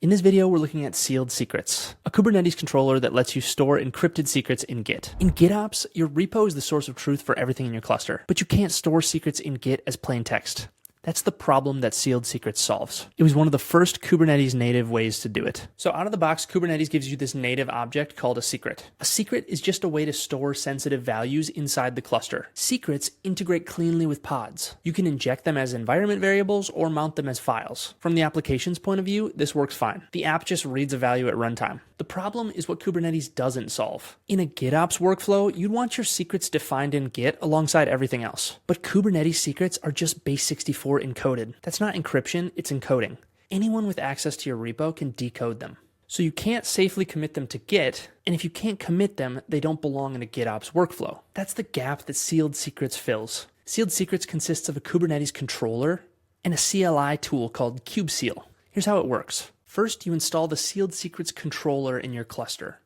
In this video, we're looking at sealed secrets, a Kubernetes controller that lets you store encrypted secrets in Git. In GitOps, your repo is the source of truth for everything in your cluster, but you can't store secrets in Git as plain text. That's the problem that sealed secrets solves. It was one of the first Kubernetes-native ways to do it. So out of the box, Kubernetes gives you this native object called a secret. A secret is just a way to store sensitive values inside the cluster. Secrets integrate cleanly with pods. You can inject them as environment variables or mount them as files. From the application's point of view, this works fine. The app just reads a value at runtime. The problem is what Kubernetes doesn't solve. In a GitOps workflow, you'd want your secrets defined in Git alongside everything else. But Kubernetes secrets are just base 64 encoded. That's not encryption, it's encoding. Anyone with access to your repo can decode them. So you can't safely commit them to Git, and if you can't commit them, they don't belong in a GitOps workflow. That's the gap that sealed secrets fills. Sealed secrets consists of a Kubernetes controller and a CLI tool called kubeseal. Here's how it works. First, you install the sealed secrets controller in your cluster,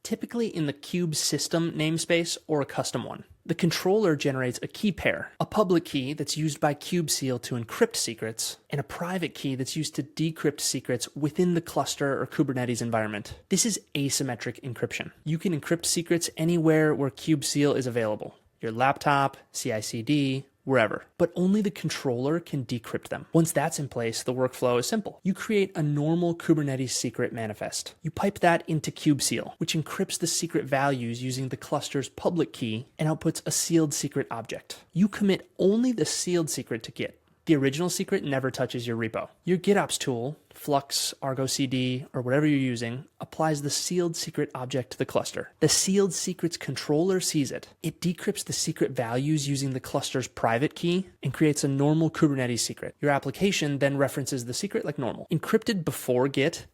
typically in the kube system namespace or a custom one. The controller generates a key pair, a public key that's used by kubeseal to encrypt secrets, and a private key that's used to decrypt secrets within the cluster or Kubernetes environment. This is asymmetric encryption. You can encrypt secrets anywhere where kubeseal is available. Your laptop, CI/CD, wherever, but only the controller can decrypt them. Once that's in place, the workflow is simple. You create a normal Kubernetes secret manifest. You pipe that into kubeseal, which encrypts the secret values using the cluster's public key and outputs a sealed secret object. You commit only the sealed secret to Git. The original secret never touches your repo. Your GitOps tool, Flux, Argo CD, or whatever you're using, applies the sealed secret object to the cluster. The sealed secrets controller sees it. It decrypts the secret values using the cluster's private key and creates a normal Kubernetes secret. Your application then references the secret like normal. Encrypted before Git,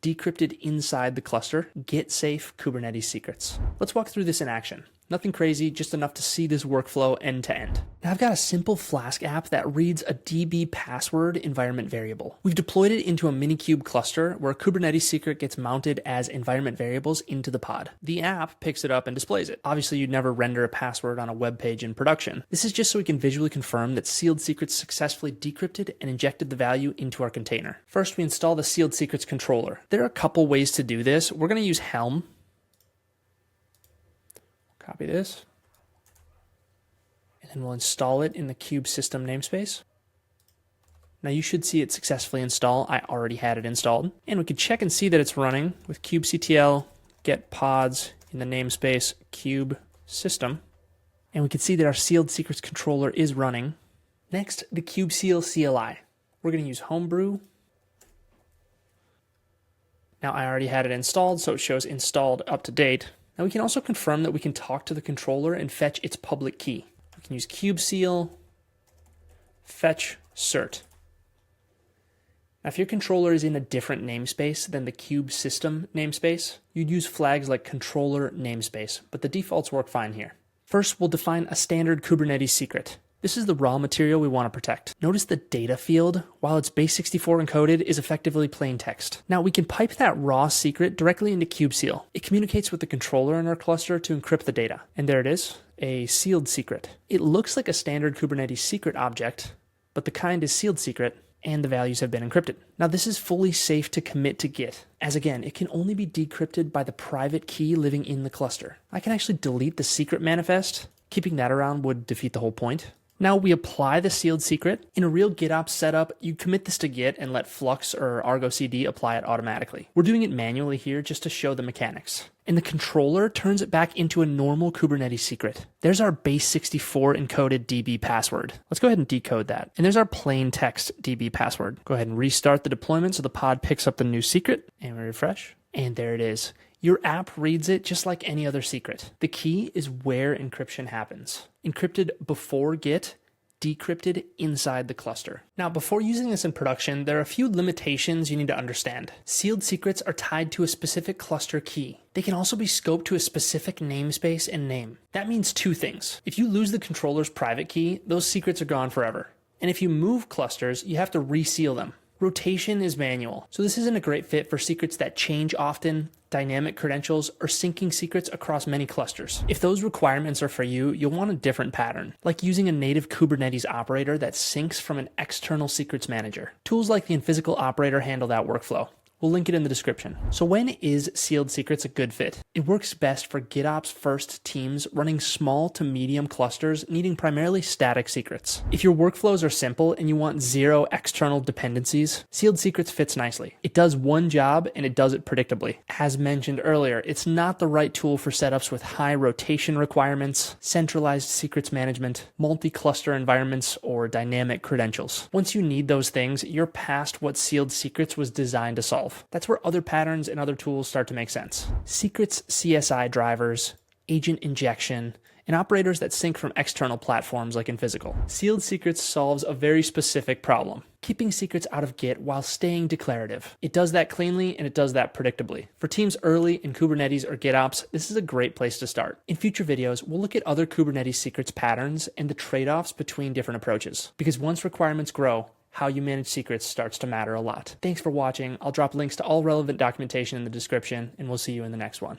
decrypted inside the cluster, Git-safe Kubernetes secrets. Let's walk through this in action. Nothing crazy, just enough to see this workflow end to end. Now I've got a simple Flask app that reads a DB password environment variable. We've deployed it into a Minikube cluster where a Kubernetes secret gets mounted as environment variables into the pod. The app picks it up and displays it. Obviously, you'd never render a password on a web page in production. This is just so we can visually confirm that sealed secrets successfully decrypted and injected the value into our container. First, we install the sealed secrets controller. There are a couple ways to do this. We're going to use Helm. Copy this, and then we'll install it in the kube system namespace. Now you should see it successfully install. I already had it installed. And we can check and see that it's running with kubectl get pods in the namespace kube system. And we can see that our sealed secrets controller is running. Next, the kubeseal CLI. We're going to use Homebrew. Now I already had it installed, so it shows installed up to date. Now we can also confirm that we can talk to the controller and fetch its public key. We can use kubeseal fetch cert. Now if your controller is in a different namespace than the kube system namespace, you'd use flags like controller namespace, but the defaults work fine here. First, we'll define a standard Kubernetes secret. This is the raw material we want to protect. Notice the data field, while it's base 64 encoded, is effectively plain text. Now we can pipe that raw secret directly into kubeseal. It communicates with the controller in our cluster to encrypt the data. And there it is, a sealed secret. It looks like a standard Kubernetes secret object, but the kind is sealed secret, and the values have been encrypted. Now this is fully safe to commit to Git, as again, it can only be decrypted by the private key living in the cluster. I can actually delete the secret manifest. Keeping that around would defeat the whole point. Now we apply the sealed secret. In a real GitOps setup, you commit this to Git and let Flux or Argo CD apply it automatically. We're doing it manually here just to show the mechanics. And the controller turns it back into a normal Kubernetes secret. There's our base 64 encoded DB password. Let's go ahead and decode that. And there's our plain text DB password. Go ahead and restart the deployment so the pod picks up the new secret. And we refresh. And there it is. Your app reads it just like any other secret. The key is where encryption happens. Encrypted before Git, decrypted inside the cluster. Now, before using this in production, there are a few limitations you need to understand. Sealed secrets are tied to a specific cluster key. They can also be scoped to a specific namespace and name. That means two things. If you lose the controller's private key, those secrets are gone forever. And if you move clusters, you have to reseal them. Rotation is manual, so this isn't a great fit for secrets that change often, dynamic credentials, or syncing secrets across many clusters. If those requirements are for you, you'll want a different pattern, like using a native Kubernetes operator that syncs from an external secrets manager. Tools like the physical operator handle that workflow. We'll link it in the description. So when is sealed secrets a good fit? It works best for GitOps first teams running small to medium clusters needing primarily static secrets. If your workflows are simple and you want zero external dependencies, sealed secrets fits nicely. It does one job and it does it predictably. As mentioned earlier, it's not the right tool for setups with high rotation requirements, centralized secrets management, multi-cluster environments, or dynamic credentials. Once you need those things, you're past what sealed secrets was designed to solve. That's where other patterns and other tools start to make sense. Secrets CSI drivers, agent injection, and operators that sync from external platforms like in physical. Sealed secrets solves a very specific problem, keeping secrets out of Git while staying declarative. It does that cleanly and it does that predictably. For teams early in Kubernetes or GitOps, this is a great place to start. In future videos, we'll look at other Kubernetes secrets patterns and the trade-offs between different approaches. Because once requirements grow, how you manage secrets starts to matter a lot. Thanks for watching. I'll drop links to all relevant documentation in the description, and we'll see you in the next one.